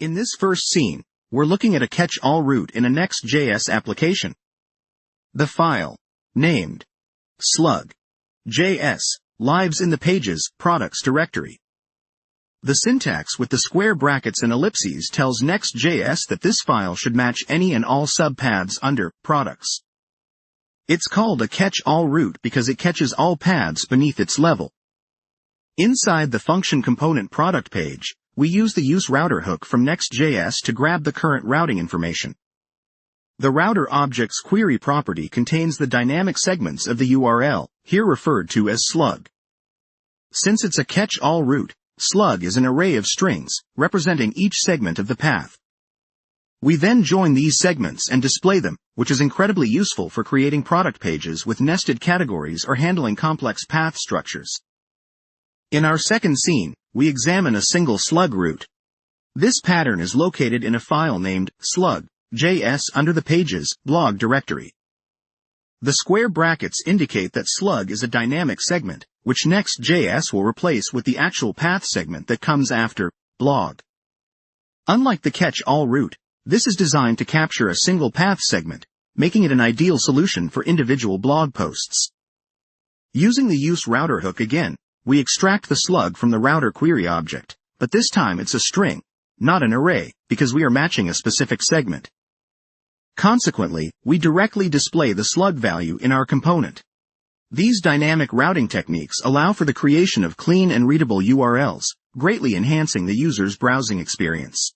In this first scene, we're looking at a catch-all route in a NextJS application. The file, named slug.js, lives in the Pages products directory. The syntax with the square brackets and ellipses tells NextJS that this file should match any and all subpaths under products. It's called a catch-all route because it catches all paths beneath its level. Inside the function component product page, we use the useRouter hook from NextJS to grab the current routing information. The router object's query property contains the dynamic segments of the URL, here referred to as slug. Since it's a catch-all route, slug is an array of strings, representing each segment of the path. We then join these segments and display them, which is incredibly useful for creating product pages with nested categories or handling complex path structures. In our second scene, we examine a single slug route. This pattern is located in a file named slug.js under the Pages blog directory. The square brackets indicate that slug is a dynamic segment, which NextJS will replace with the actual path segment that comes after blog. Unlike the catch-all route, this is designed to capture a single path segment, making it an ideal solution for individual blog posts. Using the useRouter hook again, we extract the slug from the router query object, but this time it's a string, not an array, because we are matching a specific segment. Consequently, we directly display the slug value in our component. These dynamic routing techniques allow for the creation of clean and readable URLs, greatly enhancing the user's browsing experience.